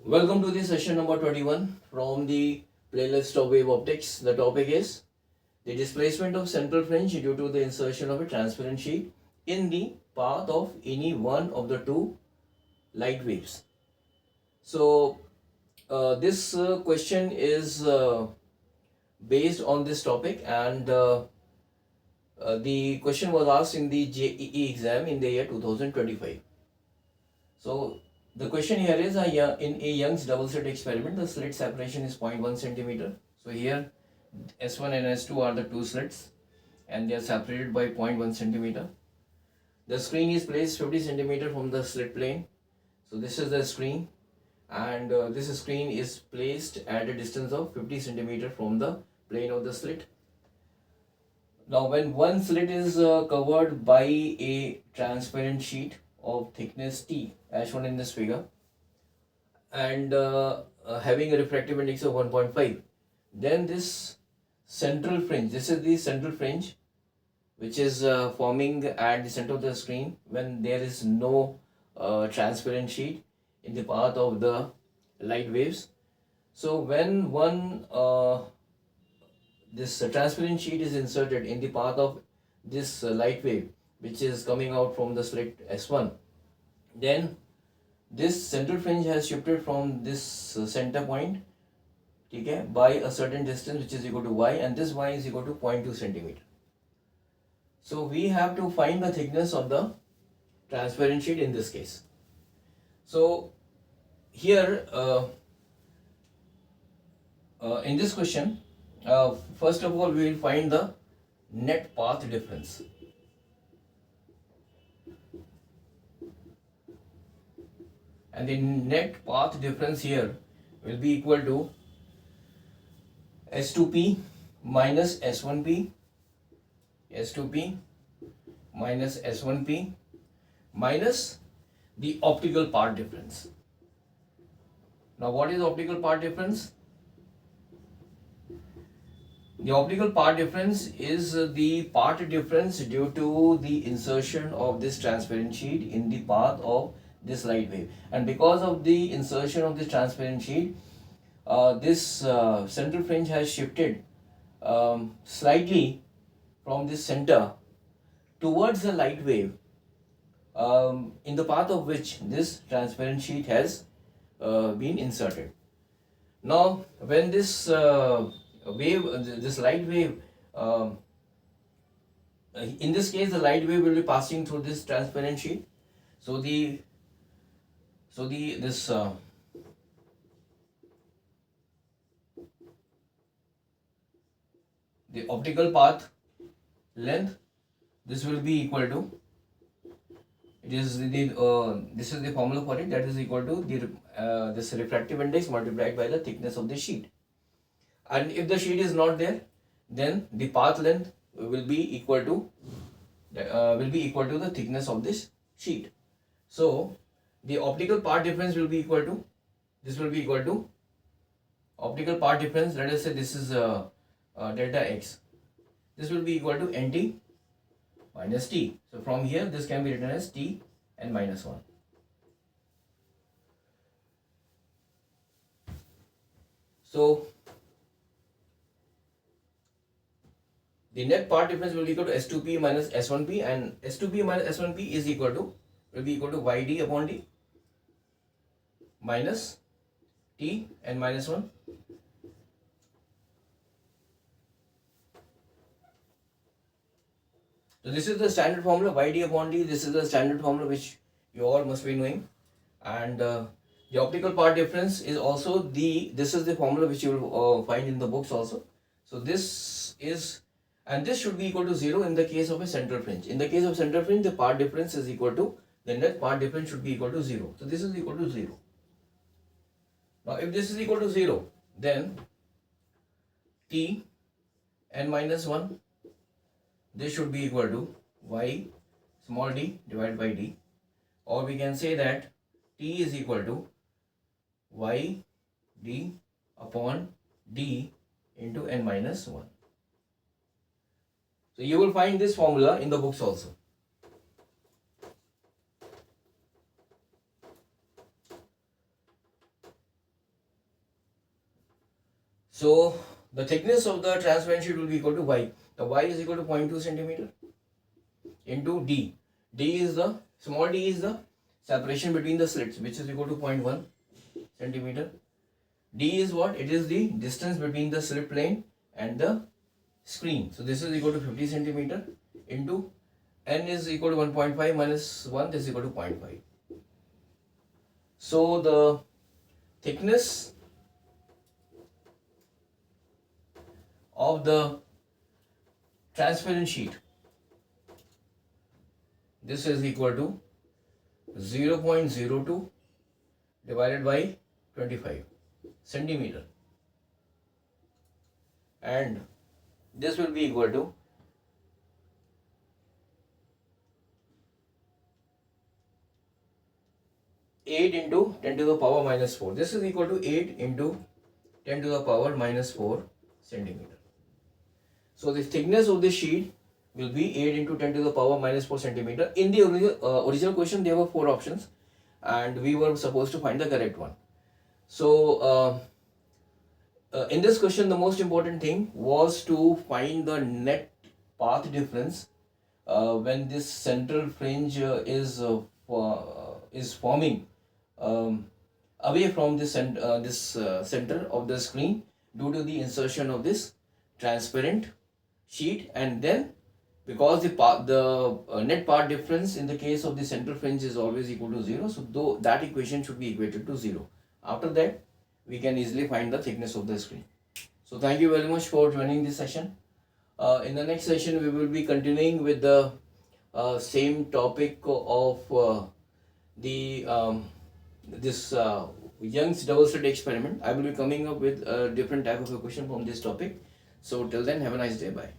Welcome to the session number 21 from the playlist of wave optics. The topic is the displacement of central fringe due to the insertion of a transparent sheet in the path of any one of the two light waves. So this question is based on this topic, and the question was asked in the JEE exam in the year 2025. So the question here is in a Young's double slit experiment, the slit separation is 0.1 centimeter. So here S1 and S2 are the two slits and they are separated by 0.1 centimeter. The screen is placed 50 centimeter from the slit plane. So this is the screen, and this screen is placed at a distance of 50 centimeter from the plane of the slit. Now when one slit is covered by a transparent sheet of thickness T as shown in this figure, and having a refractive index of 1.5, then this central fringe, this is the central fringe which is forming at the center of the screen when there is no transparent sheet in the path of the light waves. So when one this transparent sheet is inserted in the path of this light wave which is coming out from the slit S1, then this central fringe has shifted from this center point, okay, by a certain distance which is equal to y, and this y is equal to 0.2 centimeter. So we have to find the thickness of the transparent sheet in this case. So here in this question, first of all we will find the net path difference. And the net path difference here will be equal to S2P minus S1P, S2P minus S1P minus the optical path difference. Now what is optical path difference? The optical path difference is the path difference due to the insertion of this transparent sheet in the path of this light wave, and because of the insertion of this transparent sheet, this central fringe has shifted slightly from this center towards the light wave in the path of which this transparent sheet has been inserted. Now when this this light wave, in this case the light wave will be passing through this transparent sheet, so the optical path length, this will be equal to, it is this is the formula for it, that is equal to the this refractive index multiplied by the thickness of the sheet. And if the sheet is not there, then the path length will be equal to the thickness of this sheet. So the optical path difference will be equal to, this will be equal to optical path difference, let us say this is delta x, this will be equal to nt minus t. So from here this can be written as t and minus 1. So the net path difference will be equal to S2P minus S1P, and S2P minus S1P is equal to, will be equal to YD upon D minus T and minus 1. So this is the standard formula, YD upon D. This is the standard formula which you all must be knowing. And the optical path difference is also this is the formula which you will find in the books also. So this is, and this should be equal to 0 in the case of a central fringe. In the case of central fringe, the path difference is equal to, the net path difference should be equal to 0. So this is equal to 0. Now if this is equal to 0, then T n minus 1, this should be equal to y small d divided by d, or we can say that T is equal to y d upon d into n minus 1. So you will find this formula in the books also. So the thickness of the transparent sheet will be equal to y. The y is equal to 0.2 centimeter into d. Small d is the separation between the slits, which is equal to 0.1 centimeter. D is what? It is the distance between the slit plane and the screen. So this is equal to 50 centimeter into n is equal to 1.5 minus 1, this is equal to 0.5. So the thickness of the transparent sheet, this is equal to 0.02 divided by 25 centimeter, and this will be equal to 8 into 10 to the power minus 4. This is equal to 8 into 10 to the power minus 4 centimeter. So the thickness of the sheet will be 8 into 10 to the power minus 4 centimeter. In the original question there were 4 options and we were supposed to find the correct one. So in this question the most important thing was to find the net path difference when this central fringe is forming away from this center of the screen due to the insertion of this transparent sheet, and then because the net path difference in the case of the central fringe is always equal to 0, so though that equation should be equated to 0. After that we can easily find the thickness of the screen. So thank you very much for joining this session. In the next session we will be continuing with the same topic of this Young's double slit experiment. I will be coming up with a different type of a question from this topic. So till then, have a nice day. Bye.